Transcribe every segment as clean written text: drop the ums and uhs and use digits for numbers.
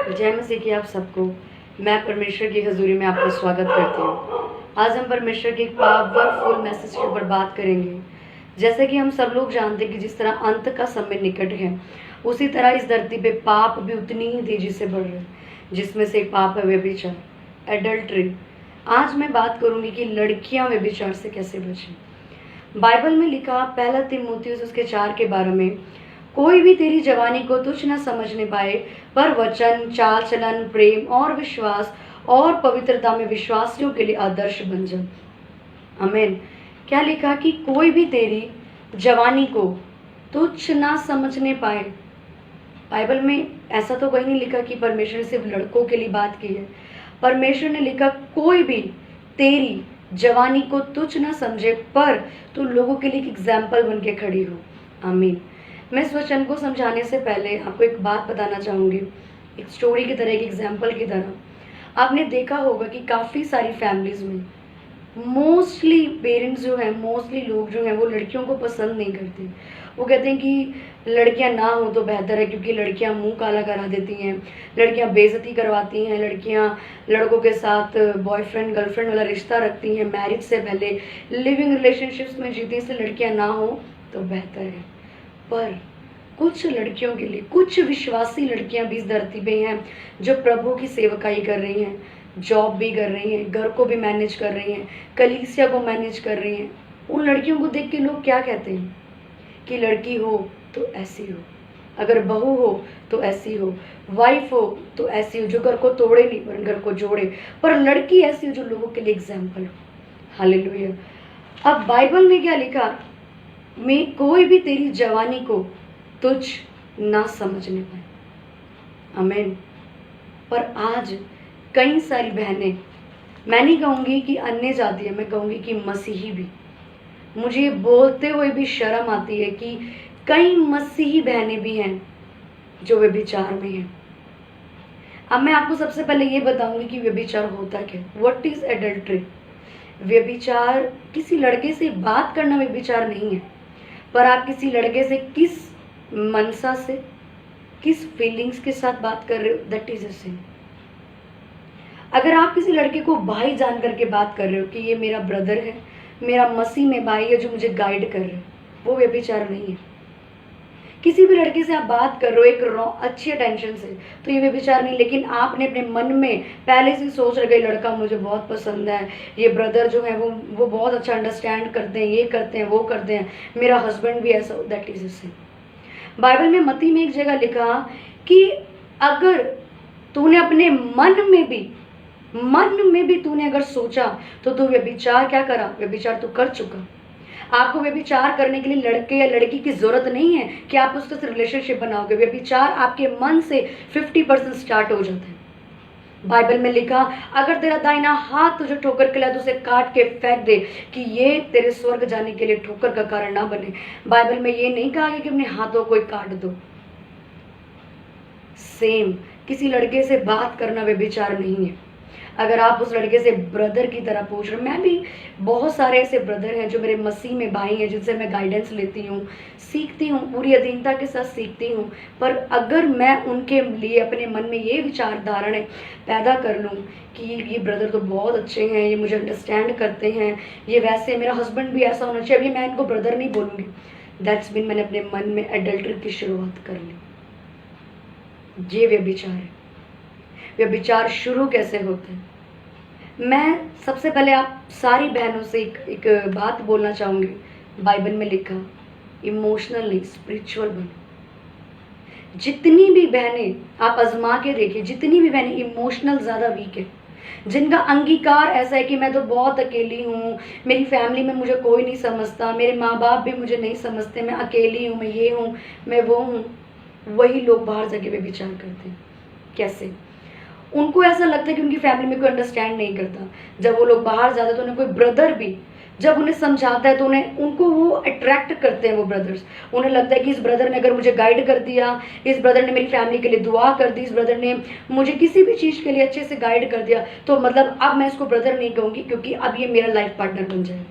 जय मसीह की आप सबको। मैं परमेश्वर की हजूरी में आपका स्वागत करती हूँ। आज हम परमेश्वर के एक पावरफुल मैसेज के ऊपर बात करेंगे। जैसे कि हम सब लोग जानते हैं कि जिस तरह अंत का समय निकट है, उसी तरह इस धरती पे पाप भी उतनी ही तेजी से बढ़ रहे हैं, जिसमें से एक पाप है व्यभिचार, एडल्ट्री। आज मैं बात करूंगी कि लड़कियां व्यभिचार से कैसे बचें। बाइबल में लिखा पहला तीमुथियुस उसके 4 के 12 में, कोई भी तेरी जवानी को तुच्छ न समझने पाए, पर वचन, चाल चलन, प्रेम और विश्वास और पवित्रता में विश्वासियों के लिए आदर्श बन जा। आमीन। क्या लिखा कि कोई भी तेरी जवानी को तुच्छ ना समझने पाए। बाइबल में ऐसा तो कहीं नहीं लिखा कि परमेश्वर ने सिर्फ लड़कों के लिए बात की है। परमेश्वर ने लिखा कोई भी तेरी जवानी को तुच्छ ना समझे, पर तू लोगों के लिए एक एग्जाम्पल बन के खड़ी हो। आमीन। मैं इस वचन को समझाने से पहले आपको एक बात बताना चाहूँगी, एक स्टोरी की तरह, एक एग्जाम्पल की तरह। आपने देखा होगा कि काफ़ी सारी फैमिलीज में मोस्टली पेरेंट्स जो हैं, मोस्टली लोग जो हैं, वो लड़कियों को पसंद नहीं करते। वो कहते हैं कि लड़कियां ना हो तो बेहतर है, क्योंकि लड़कियां मुंह काला करा देती हैं, लड़कियां बेइज्जती करवाती हैं, लड़कियां लड़कों के साथ बॉयफ्रेंड गर्लफ्रेंड वाला रिश्ता रखती हैं, मैरिज से पहले लिविंग रिलेशनशिप्स में जीती, इसलिए लड़कियां ना हो तो बेहतर है। पर कुछ लड़कियों के लिए, कुछ विश्वासी लड़कियां भी इस धरती पे हैं जो प्रभु की सेवकाई कर रही हैं, जॉब भी कर रही हैं, घर को भी मैनेज कर रही हैं, कलीसिया को मैनेज कर रही हैं। उन लड़कियों को देख के लोग क्या कहते हैं कि लड़की हो तो ऐसी हो, अगर बहू हो तो ऐसी हो, वाइफ हो तो ऐसी हो, जो घर को तोड़े नहीं पर घर को जोड़े, पर लड़की ऐसी हो जो लोगों के लिए एग्जाम्पल हो। हालेलुया। अब बाइबल में क्या लिखा, में कोई भी तेरी जवानी को तुझ ना समझने पाए। आमीन। पर आज कई सारी बहनें, मैं नहीं कहूँगी कि अन्य जाति है, मैं कहूँगी कि मसीही भी, मुझे बोलते हुए भी शर्म आती है कि कई मसीही बहनें भी हैं जो व्यभिचार में हैं। अब मैं आपको सबसे पहले ये बताऊंगी कि व्यभिचार होता क्या, व्हाट इज एडल्ट्री। व्यभिचार किसी लड़के से बात करना व्यभिचार नहीं है, पर आप किसी लड़के से किस मनसा से, किस फीलिंग्स के साथ बात कर रहे हो, दैट इज अ सिन। अगर आप किसी लड़के को भाई जान करके बात कर रहे हो कि ये मेरा ब्रदर है, मेरा मसीह में भाई है जो मुझे गाइड कर रहे हैं, वो व्यभिचार नहीं है। किसी भी लड़के से आप बात कर रहे हो एक अच्छी अटेंशन से, तो ये व्यभिचार नहीं। लेकिन आपने अपने मन में पहले से सोच रखे, लड़का मुझे बहुत पसंद है, ये ब्रदर जो है वो बहुत अच्छा अंडरस्टैंड करते हैं, ये करते हैं, वो करते हैं, मेरा हस्बैंड भी ऐसा, that is a sin. Bible में मत्ती में एक जगह लिखा कि अगर तूने अपने मन में भी तूने अगर सोचा तो तू व्यभिचार क्या करा, व्यभिचार तो कर चुका। आपको व्यभिचार करने के लिए लड़के या लड़की की जरूरत नहीं है कि आप उसके साथ रिलेशनशिप बनाओगे। व्यभिचार आपके मन से 50% स्टार्ट हो जाता है। बाइबल में लिखा, अगर तेरा दाहिना हाथ तुझे ठोकर के लिए तो उसे काट के फेंक दे, कि ये तेरे स्वर्ग जाने के लिए ठोकर का कारण ना बने। बाइबल में ये नहीं कहा कि अपने हाथों को काट दो। सेम किसी लड़के से बात करना व्यभिचार नहीं है। अगर आप उस लड़के से ब्रदर की तरह पूछ रहे हो, मैं भी बहुत सारे ऐसे ब्रदर हैं जो मेरे मसीह में भाई हैं, जिनसे मैं गाइडेंस लेती हूँ, सीखती हूँ, पूरी अधीनता के साथ सीखती हूँ। पर अगर मैं उनके लिए अपने मन में ये विचारधाराएं पैदा कर लूँ कि ये ब्रदर तो बहुत अच्छे हैं, ये मुझे अंडरस्टैंड करते हैं, ये वैसे, मेरा हस्बैंड भी ऐसा होना चाहिए, अभी मैं इनको ब्रदर नहीं बोलूँगी, दैट्स मीन मैंने अपने मन में एडल्ट्री की शुरुआत कर ली। ये व्यभिचार है। व्यभिचार शुरू कैसे होता है, मैं सबसे पहले आप सारी बहनों से एक बात बोलना चाहूँगी। बाइबल में लिखा, इमोशनल नहीं, स्पिरिचुअल बनो। जितनी भी बहनें आप आजमा के देखिए, जितनी भी बहनें इमोशनल ज़्यादा वीक है, जिनका अंगीकार ऐसा है कि मैं तो बहुत अकेली हूँ, मेरी फैमिली में मुझे कोई नहीं समझता, मेरे माँ बाप भी मुझे नहीं समझते, मैं अकेली हूँ, मैं ये हूँ, मैं वो हूँ, वही लोग बाहर जाके व्यभिचार करते हैं। कैसे? उनको ऐसा लगता है कि उनकी फैमिली में कोई अंडरस्टैंड नहीं करता। जब वो लोग बाहर जाते हैं तो उन्हें कोई ब्रदर भी जब उन्हें समझाता है तो उनको वो अट्रैक्ट करते हैं, वो ब्रदर्स। उन्हें लगता है कि इस ब्रदर ने अगर मुझे गाइड कर दिया, इस ब्रदर ने मेरी फैमिली के लिए दुआ कर दी, इस ब्रदर ने मुझे किसी भी चीज़ के लिए अच्छे से गाइड कर दिया, तो मतलब अब मैं इसको ब्रदर नहीं कहूँगी, क्योंकि अब ये मेरा लाइफ पार्टनर बन जाए।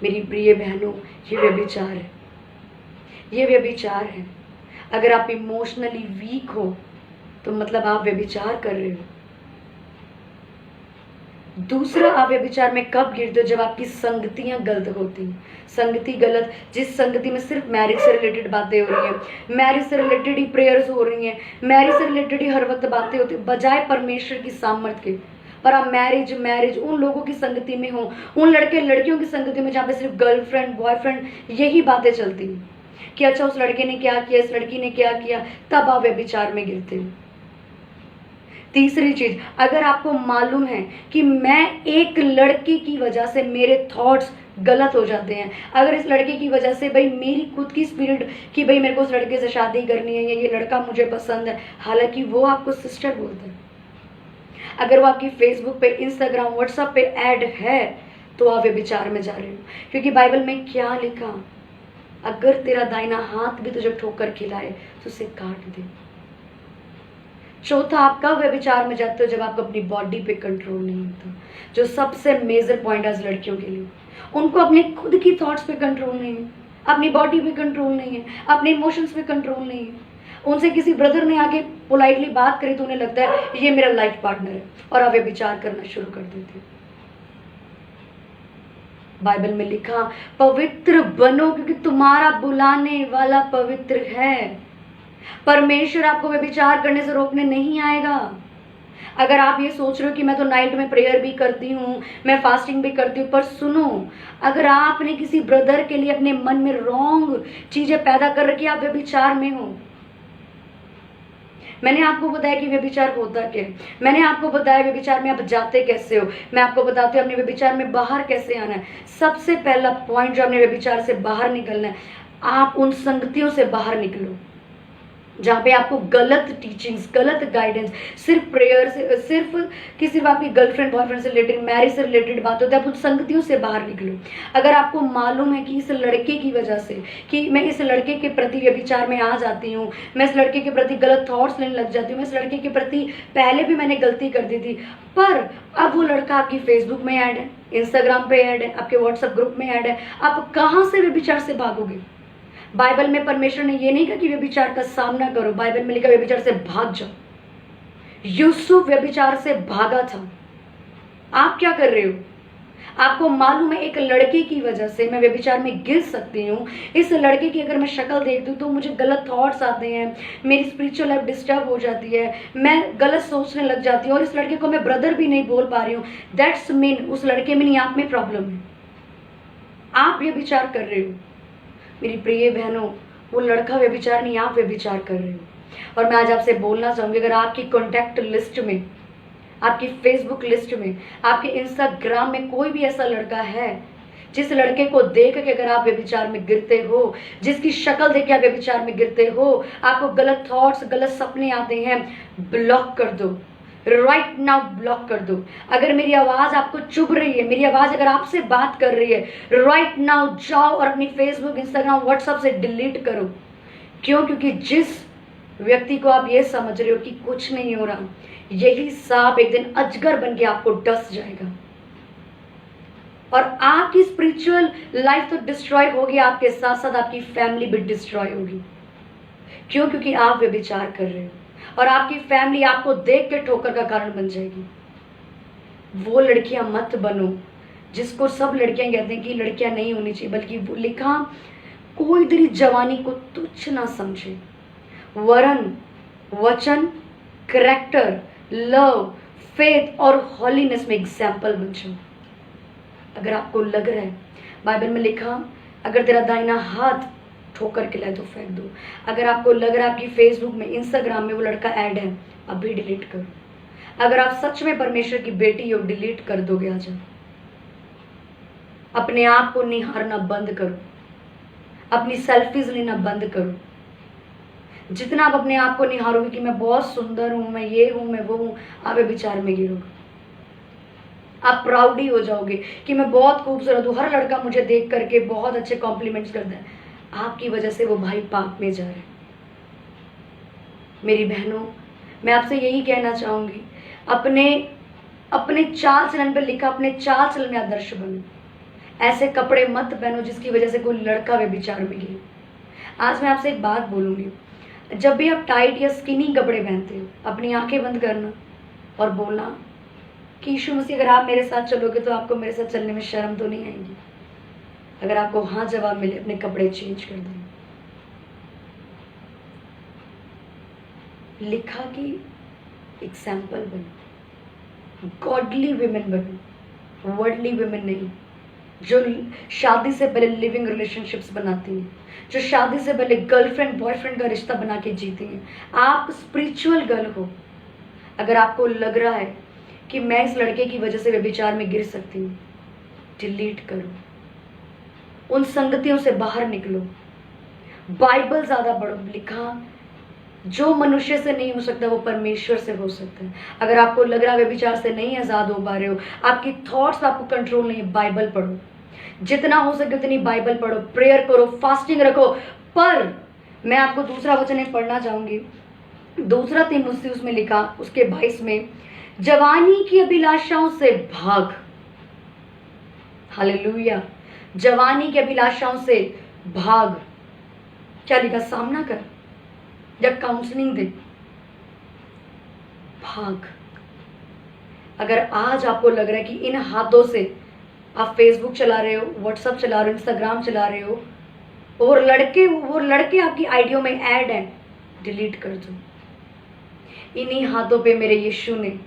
मेरी प्रिय बहनों, ये व्यभिचार है, ये व्यभिचार है। अगर आप इमोशनली वीक हो तो मतलब आप व्यभिचार कर रहे हो। दूसरा, आप व्यभिचार में कब गिरते हो? जब आपकी संगतियां गलत होती हैं। संगति गलत, जिस संगति में सिर्फ मैरिज से रिलेटेड बातें हो रही हैं, मैरिज से रिलेटेड ही प्रेयर्स हो रही हैं, मैरिज से रिलेटेड ही हर वक्त बातें होती हैं, बजाय परमेश्वर की सामर्थ के। पर आप मैरिज उन लोगों की संगति में हो, उन लड़के लड़कियों की संगति में जहाँ पे सिर्फ गर्लफ्रेंड बॉयफ्रेंड यही बातें चलती हैं कि अच्छा उस लड़के ने क्या किया, इस लड़की ने क्या किया, तब आप व्यभिचार में गिरते हो। तीसरी चीज, अगर आपको मालूम है कि मैं एक लड़के की वजह से मेरे थॉट्स गलत हो जाते हैं, अगर इस लड़के की वजह से भाई मेरी खुद की स्पिरिट कि भाई मेरे को उस लड़के से शादी करनी है या ये लड़का मुझे पसंद है, हालांकि वो आपको सिस्टर बोलता है, अगर वो आपकी फेसबुक पे, इंस्टाग्राम, व्हाट्सएप पे ऐड है, तो आप व्यभिचार में जा रहे हो। क्योंकि बाइबल में क्या लिखा, अगर तेरा दाहिना हाथ भी तुझे ठोकर खिलाए तो उसे काट दे। चौथा, आप कब व्यभिचार में जाते हो? जब आपको अपनी बॉडी पे कंट्रोल नहीं होता, जो सबसे मेजर पॉइंट है लड़कियों के लिए। उनको अपने खुद की थॉट्स पे कंट्रोल नहीं है, अपनी बॉडी पे कंट्रोल नहीं है, अपने इमोशंस पे कंट्रोल नहीं है। उनसे किसी ब्रदर ने आके पोलाइटली बात करी तो उन्हें लगता है ये मेरा लाइफ पार्टनर है, और आप व्यभिचार करना शुरू कर देते हो। बाइबल में लिखा, पवित्र बनो क्योंकि तुम्हारा बुलाने वाला पवित्र है। परमेश्वर आपको व्यभिचार करने से रोकने नहीं आएगा। अगर आप ये सोच रहे हो कि मैं तो नाइट में प्रेयर भी करती हूँ, मैं फास्टिंग भी करती हूँ, पर सुनो, अगर आपने किसी ब्रदर के लिए अपने मन में रॉन्ग चीजें पैदा कर रखी, आप व्यभिचार में हो। मैंने आपको बताया कि व्यभिचार होता क्या है, मैंने आपको बताया व्यभिचार में आप जाते कैसे हो, मैं आपको बताती हूँ अपने व्यभिचार में बाहर कैसे आना है। सबसे पहला पॉइंट जो अपने व्यभिचार से बाहर निकलना है, आप उन संगतियों से बाहर निकलो जहाँ पे आपको गलत टीचिंग्स, गलत गाइडेंस, सिर्फ प्रेयर से, सिर्फ आपकी गर्लफ्रेंड बॉयफ्रेंड से रिलेटेड, मैरिज से रिलेटेड बात होती है, आप उन संगतियों से बाहर निकलो। अगर आपको मालूम है कि इस लड़के की वजह से कि मैं इस लड़के के प्रति व्यभिचार में आ जाती हूँ, मैं इस लड़के के प्रति गलत थॉट्स लेने लग जाती हूँ, मैं इस लड़के के प्रति पहले भी मैंने गलती कर दी थी, पर अब वो लड़का आपकी फेसबुक में ऐड है, इंस्टाग्राम पे ऐड है, आपके व्हाट्सएप ग्रुप में ऐड है, आप कहाँ से व्यभिचार से भागोगे? बाइबल में परमेश्वर ने ये नहीं कहा कि व्यभिचार का सामना करो, बाइबल में लिखा व्यभिचार से भाग जाओ। यूसुफ व्यभिचार से भागा था। आप क्या कर रहे हो? आपको मालूम है एक लड़के की वजह से मैं व्यभिचार में गिर सकती हूँ। इस लड़के की अगर मैं शक्ल देखती हूँ तो मुझे गलत थॉट्स आते हैं, मेरी स्पिरिचुअल लाइफ डिस्टर्ब हो जाती है, मैं गलत सोचने लग जाती हूँ, और इस लड़के को मैं ब्रदर भी नहीं बोल पा रही हूँ। दैट्स मीन उस लड़के में नहीं, आप में प्रॉब्लम है, आप व्यभिचार कर रहे हो। मेरी प्रिय बहनों, वो लड़का व्यभिचार नहीं, आप व्यभिचार कर रहे हो। और मैं आज आपसे बोलना चाहूंगी, अगर आपकी कॉन्टैक्ट लिस्ट में, आपकी फेसबुक लिस्ट में, आपके इंस्टाग्राम में कोई भी ऐसा लड़का है जिस लड़के को देख के अगर आप व्यभिचार में गिरते हो, जिसकी शक्ल देख के आप व्यभिचार में गिरते हो, आपको गलत थॉट्स, गलत सपने आते हैं, ब्लॉक कर दो, राइट नाउ ब्लॉक कर दो। अगर मेरी आवाज आपको चुभ रही है, मेरी आवाज अगर आपसे बात कर रही है, राइट नाउ जाओ और अपनी फेसबुक, इंस्टाग्राम, व्हाट्सएप से डिलीट करो। क्यों? क्योंकि जिस व्यक्ति को आप ये समझ रहे हो कि कुछ नहीं हो रहा, यही सांप एक दिन अजगर बन के आपको डस जाएगा, और आपकी स्पिरिचुअल लाइफ तो डिस्ट्रॉय होगी, आपके साथ साथ आपकी फैमिली भी डिस्ट्रॉय होगी। क्यों? क्योंकि आप व्यभिचार कर रहे हो, और आपकी फैमिली आपको देख के ठोकर का कारण बन जाएगी। वो लड़कियां मत बनो जिसको सब लड़कियां कहते हैं कि लड़कियां नहीं होनी चाहिए, बल्कि वो लिखा, कोई तेरी जवानी को तुच्छ ना समझे, वरन वचन, करैक्टर, लव, फेथ और हॉलीनेस में एग्जाम्पल बन जाओ। अगर आपको लग रहा है, बाइबल में लिखा, अगर तेरा दाहिना हाथ ठोकर के लाए तो फेंक दो। अगर आपको लग रहा है आपकी फेसबुक में, इंस्टाग्राम में वो लड़का ऐड है, अभी डिलीट करो। अगर आप सच में परमेश्वर की बेटी हो, डिलीट कर दोगे आज। अपने आप को निहारना बंद करो, अपनी सेल्फीज लेना बंद करो। जितना आप अपने आप को निहारोगे कि मैं बहुत सुंदर हूं, मैं ये हूं, मैं वो हूं, आप विचार में गिरोगे। आप प्राउडी हो जाओगे कि मैं बहुत खूबसूरत हूं, हर लड़का मुझे देख करके बहुत अच्छे कॉम्प्लीमेंट्स करता है। आपकी वजह से वो भाई पाप में जा रहे हैं। मेरी बहनों, मैं आपसे यही कहना चाहूंगी, अपने चाल चलन पे लिखा, अपने चाल चलन में आदर्श बनो। ऐसे कपड़े मत पहनो जिसकी वजह से कोई लड़का व्यभिचार में गिरे। आज मैं आपसे एक बात बोलूंगी, जब भी आप टाइट या स्किनी कपड़े पहनते हो, अपनी आंखें बंद करना और बोलना कि यीशु मसीह, अगर आप मेरे साथ चलोगे तो आपको मेरे साथ चलने में शर्म तो नहीं आएगी। अगर आपको हाँ जवाब मिले, अपने कपड़े चेंज कर देना। लिखा कि एग्जाम्पल बनो, गॉडली विमेन बनो, वर्ल्डली विमेन नहीं, जो शादी से पहले लिविंग रिलेशनशिप्स बनाती हैं, जो शादी से पहले गर्लफ्रेंड बॉयफ्रेंड का रिश्ता बना के जीती हैं। आप स्पिरिचुअल गर्ल हो। अगर आपको लग रहा है कि मैं इस लड़के की वजह से व्यभिचार में गिर सकती हूँ, डिलीट करो, उन संगतियों से बाहर निकलो, बाइबल ज्यादा पढ़ो। लिखा जो मनुष्य से नहीं हो सकता वो परमेश्वर से हो सकता है। अगर आपको लग रहा है व्यभिचार से नहीं आजाद हो पा रहे हो, आपकी थॉट्स आपको कंट्रोल नहीं है, बाइबल पढ़ो, जितना हो सके उतनी बाइबल पढ़ो, प्रेयर करो, फास्टिंग रखो। पर मैं आपको दूसरा वचन एक पढ़ना चाहूंगी, दूसरा तीमुथियुस उसमें लिखा, उसके 22 में, जवानी की अभिलाषाओं से भाग। हालेलुया। जवानी की अभिलाषाओं से भाग। क्या लिखा? सामना कर या काउंसलिंग दे, भाग। अगर आज आपको लग रहा है कि इन हाथों से आप फेसबुक चला रहे हो, व्हाट्सएप चला रहे हो, इंस्टाग्राम चला रहे हो, और वो लड़के आपकी आइडियो में ऐड हैं, डिलीट कर दो। इन्हीं हाथों पे मेरे यीशु ने,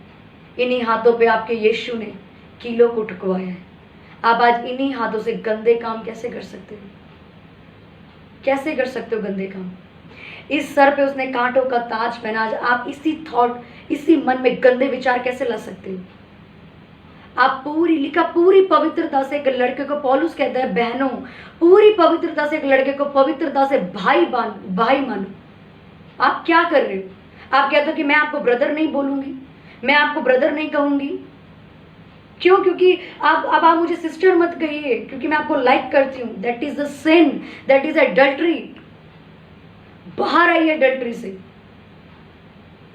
इन्हीं हाथों पे आपके यीशु ने कीलों को ठुकवाया है। आप आज इन्हीं हाथों से गंदे काम कैसे कर सकते हो? कैसे कर सकते हो गंदे काम? इस सर पे उसने कांटों का ताज पहना, आज आप इसी थॉट, इसी मन में गंदे विचार कैसे ला सकते हो? आप पूरी पवित्रता से एक लड़के को, पौलुस कहता है बहनों, पूरी पवित्रता से एक लड़के को पवित्रता से भाई मानो। आप क्या कर रहे हो? आप कहते हो कि मैं आपको ब्रदर नहीं बोलूंगी, मैं आपको ब्रदर नहीं कहूंगी। क्यों? क्योंकि अब आप मुझे सिस्टर मत कहिए, क्योंकि मैं आपको लाइक करती हूं। That is the sin, that is adultery. बाहर आई एडल्ट्री से।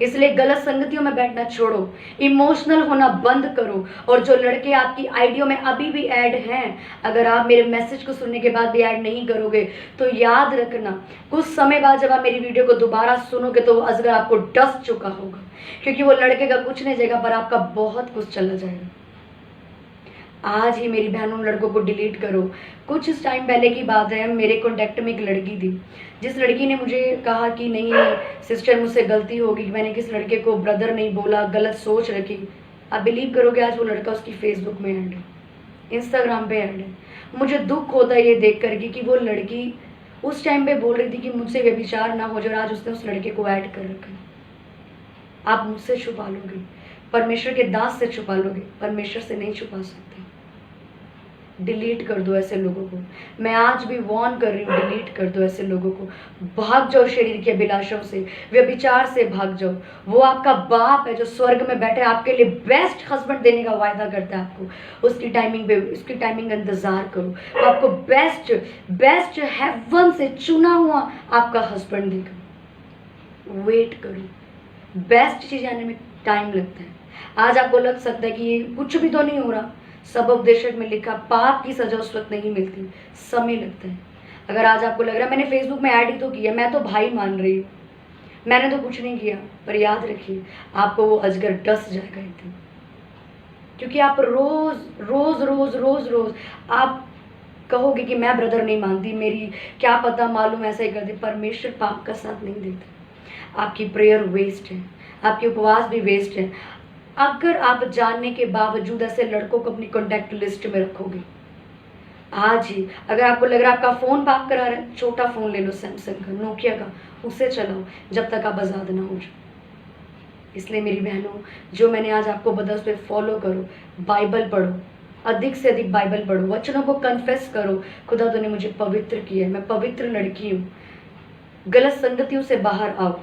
इसलिए गलत संगतियों में बैठना छोड़ो, इमोशनल होना बंद करो। और जो लड़के आपकी आइडियो में अभी भी ऐड हैं, अगर आप मेरे मैसेज को सुनने के बाद भी ऐड नहीं करोगे तो याद रखना, कुछ समय बाद जब आप मेरी वीडियो को दोबारा सुनोगे तो वो अजगर आपको डस चुका होगा, क्योंकि वो लड़के का कुछ नहीं जाएगा पर आपका बहुत कुछ चला जाएगा। आज ही मेरी बहनों, लड़कों को डिलीट करो। कुछ टाइम पहले की बात है, मेरे कॉन्टेक्ट में एक लड़की थी, जिस लड़की ने मुझे कहा कि नहीं सिस्टर, मुझसे गलती होगी कि मैंने किस लड़के को ब्रदर नहीं बोला, गलत सोच रखी। आप बिलीव करोगे, आज वो लड़का उसकी फेसबुक में ऐड है, इंस्टाग्राम पे ऐड है। मुझे दुख होता है ये देख करके कि वो लड़की उस टाइम पे बोल रही थी कि मुझसे व्यभिचार ना हो जाए, आज उसने उस लड़के को ऐड कर रखा। आप मुझसे छुपा लोगे, परमेश्वर के दास से छुपा लोगे, परमेश्वर से नहीं छुपा सकते। डिलीट कर दो ऐसे लोगों को। मैं आज भी वॉर्न कर रही हूँ, डिलीट कर दो ऐसे लोगों को। भाग जाओ शरीर की अभिलाषाओं से, व्यभिचार से भाग जाओ। वो आपका बाप है जो स्वर्ग में बैठे, आपके लिए बेस्ट हस्बैंड देने का वायदा करता है आपको। उसकी टाइमिंग पे, उसकी टाइमिंग का इंतजार करो। आपको बेस्ट हेवन से चुना हुआ आपका हस्बैंड देगा। वेट करो, बेस्ट चीज आने में टाइम लगता है। आज आपको लग सकता है कि ये कुछ भी तो नहीं हो रहा, सब उपदेशक में लिखा पाप की सजा उस वक्त नहीं मिलती, समय लगता है। अगर आज आपको लग रहा है मैंने फेसबुक में ऐड ही तो किया, मैं तो भाई मान रही हूँ, मैंने तो कुछ नहीं किया, पर याद रखिए आपको वो अजगर डस जाएगा एकदम। क्योंकि आप रोज आप कहोगे कि मैं ब्रदर नहीं मानती, मेरी क्या पता मालूम ऐसा ही कर दे। परमेश्वर पाप का साथ नहीं देता। आपकी प्रेयर वेस्ट है, आपके उपवास भी वेस्ट है अगर आप जानने के बावजूद ऐसे लड़कों को अपनी कॉन्टैक्ट लिस्ट में रखोगे। आज ही अगर आपको लग रहा है आपका फोन पाप करा रहा है, छोटा फोन ले लो, सैमसंग का, नोकिया का, उससे चलाओ जब तक आप आजाद ना हो जाओ। इसलिए मेरी बहनों, जो मैंने आज आपको बताया उस पर फॉलो करो, बाइबल पढ़ो, अधिक से अधिक बाइबल पढ़ो, वचनों को कन्फेस करो। खुदा तूने मुझे पवित्र किया है, मैं पवित्र लड़की हूँ। गलत संगतियों से बाहर आओ,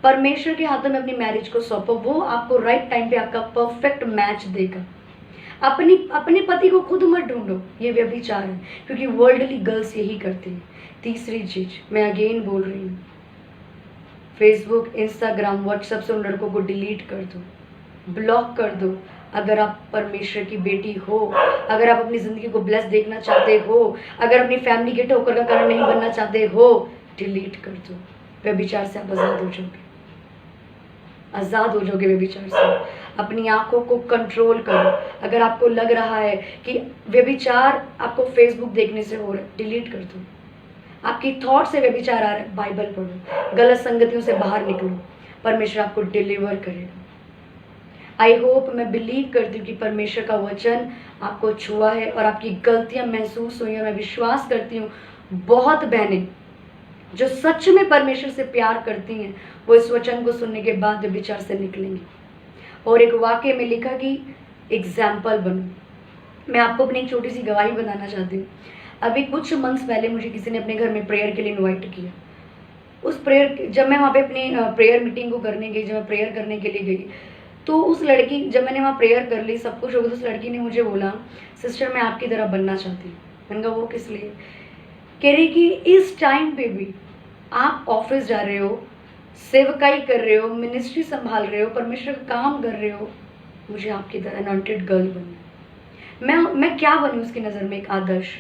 परमेश्वर के हाथों में अपनी मैरिज को सौंपो, वो आपको राइट टाइम पे आपका परफेक्ट मैच देगा। अपने पति को खुद मत ढूंढो, ये व्यभिचार है, क्योंकि वर्ल्डली गर्ल्स यही करती है। तीसरी चीज मैं अगेन बोल रही हूँ, फेसबुक, इंस्टाग्राम, व्हाट्सएप से उन लड़कों को डिलीट कर दो, ब्लॉक कर दो। अगर आप परमेश्वर की बेटी हो, अगर आप अपनी जिंदगी को ब्लेस देखना चाहते हो, अगर अपनी फैमिली के ठोकर का कारण नहीं बनना चाहते हो, डिलीट कर दो, व्यभिचार से आप आज़ाद हो जाओगे, आज़ाद हो जाओगे व्यभिचार से। अपनी आंखों को कंट्रोल करो। अगर आपको लग रहा है कि व्यभिचार आपको फेसबुक देखने से हो रहा है, डिलीट कर दो। आपकी थॉट से व्यभिचार आ रहा है, बाइबल पढ़ो, गलत संगतियों से बाहर निकलो, परमेश्वर आपको डिलीवर करेगा। आई होप, मैं बिलीव करती हूँ कि परमेश्वर का वचन आपको छुआ है और आपकी गलतियां महसूस हुई हैं। मैं विश्वास करती हूँ बहुत बहनें जो सच में परमेश्वर से प्यार करती हैं वो इस वचन को सुनने के बाद व्यभिचार से निकलेंगी। और एक वाक्य में लिखा कि एग्जाम्पल बनो। मैं आपको अपनी एक छोटी सी गवाही बताना चाहती हूँ। अभी कुछ मंथ्स पहले मुझे किसी ने अपने घर में प्रेयर के लिए इनवाइट किया। उस प्रेयर, जब मैं वहाँ पे अपनी प्रेयर मीटिंग को करने गई, जब मैं प्रेयर करने के लिए गई, तो उस लड़की, जब मैंने वहाँ प्रेयर कर ली, सब कुछ हो गया, तो उस लड़की ने मुझे बोला, सिस्टर मैं आपकी तरह बनना चाहती हूँ। मैंने कहा वो किस लिए? कह रही कि इस टाइम पे भी आप ऑफिस जा रहे हो, सेवकाई कर रहे हो, मिनिस्ट्री संभाल रहे हो, परमेश्वर का काम कर रहे हो, मुझे आपकी तरह अनॉइंटेड गर्ल बनना है। मैं क्या बनूँ उसकी नज़र में? एक आदर्श।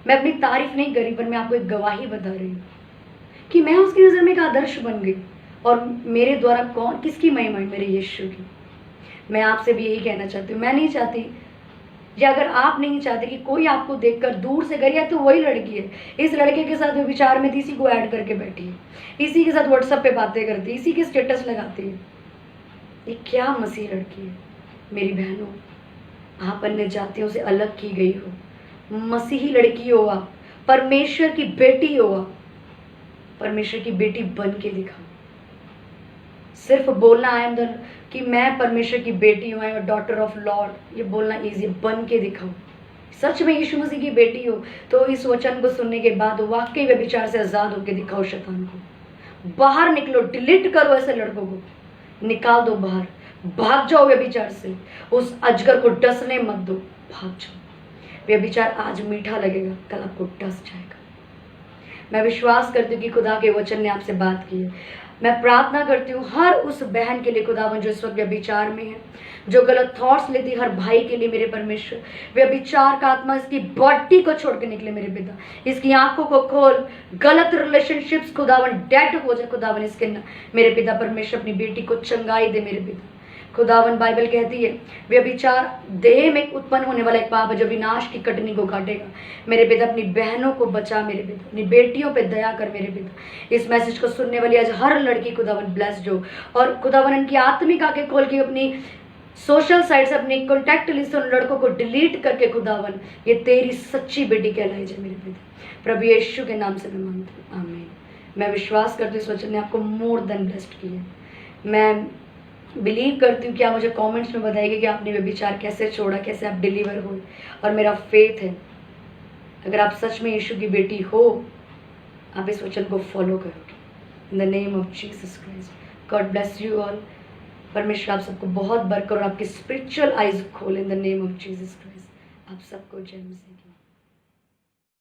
मैं अपनी तारीफ नहीं करी, पर मैं आपको एक गवाही बता रही हूँ कि मैं उसकी नज़र में एक आदर्श बन गई। और मेरे द्वारा कौन, किसकी महिमा है? मेरे यीशु की। मैं आपसे भी यही कहना चाहती हूँ, मैं नहीं चाहती, या अगर आप नहीं चाहते कि कोई आपको देखकर दूर से करे, या तो वही लड़की है, इस लड़के के साथ विचार में थी, इसी को ऐड करके बैठी है, इसी के साथ व्हाट्सएप पे बातें करती है, इसी के स्टेटस लगाती है। ये क्या मसीह लड़की है? मेरी बहनों, आप अन्य जातियों से अलग की गई हो, मसीही लड़की हो आप, परमेश्वर की बेटी हो आप, परमेश्वर की बेटी बन के दिखाओ। सिर्फ बोलना आई एम द, कि मैं परमेश्वर की बेटी हूँ, I am daughter of Lord, ये बोलना ईजी, बन के दिखाओ। सच में यीशु मसीह की बेटी हो तो इस वचन को सुनने के बाद वाकई व्यभिचार से आजाद होकर दिखाओ। शैतान को बाहर निकलो, डिलीट करो ऐसे लड़कों को, निकाल दो बाहर, भाग जाओ व्यभिचार से। उस अजगर को डसने मत दो, भाग जाओ। व्यभिचार आज मीठा लगेगा, कल आपको डस जाएगा। मैं विश्वास करती हूँ कि खुदा के वचन ने आपसे बात की है। मैं प्रार्थना करती हूँ हर उस बहन के लिए खुदावन जो इस वक्त व्यभिचार में है, जो गलत थॉट्स लेती, हर भाई के लिए मेरे परमेश्वर, व्यभिचार का आत्मा इसकी बॉडी को छोड़ के निकले मेरे पिता, इसकी आंखों को खोल, गलत रिलेशनशिप्स खुदावन डेड हो जाए खुदावन इसके मेरे पिता परमेश्वर, अपनी बेटी को चंगाई दे मेरे पिता खुदावन। बाइबल कहती है व्यभिचार देह में उत्पन्न होने वाला एक पाप है जो विनाश की कटनी को काटेगा। मेरे पिता अपनी बहनों को बचा मेरे पिता, अपनी बेटियों पे दया कर मेरे पिता। इस मैसेज को सुनने वाली आज हर लड़की खुदावन ब्लेस्ड हो, और खुदावन इनकी आत्मिक आंखें खोल के अपनी सोशल साइट से, अपनी कॉन्टैक्ट लिस्ट से उन लड़कों को डिलीट करके खुदावन ये तेरी सच्ची बेटी कहलाई जाए मेरे पिता। प्रभु यीशु के नाम से मैं मांगती हूँ, आमीन। मैं विश्वास करती हूँ इस वचन ने आपको मोर देन ब्लेस्ड किया। मैं बिलीव करती हूँ कि आप मुझे कमेंट्स में बताइए कि आपने व्यभिचार कैसे छोड़ा, कैसे आप डिलीवर हुए। और मेरा फेथ है अगर आप सच में यीशु की बेटी हो, आप इस वचन को फॉलो करोगे। In the name of Jesus Christ, God bless you all. परमेश्वर आप सबको बहुत बरकत और आपकी स्पिरिचुअल आइज खोले in the name of Jesus Christ. आप सबको जय मसीह की।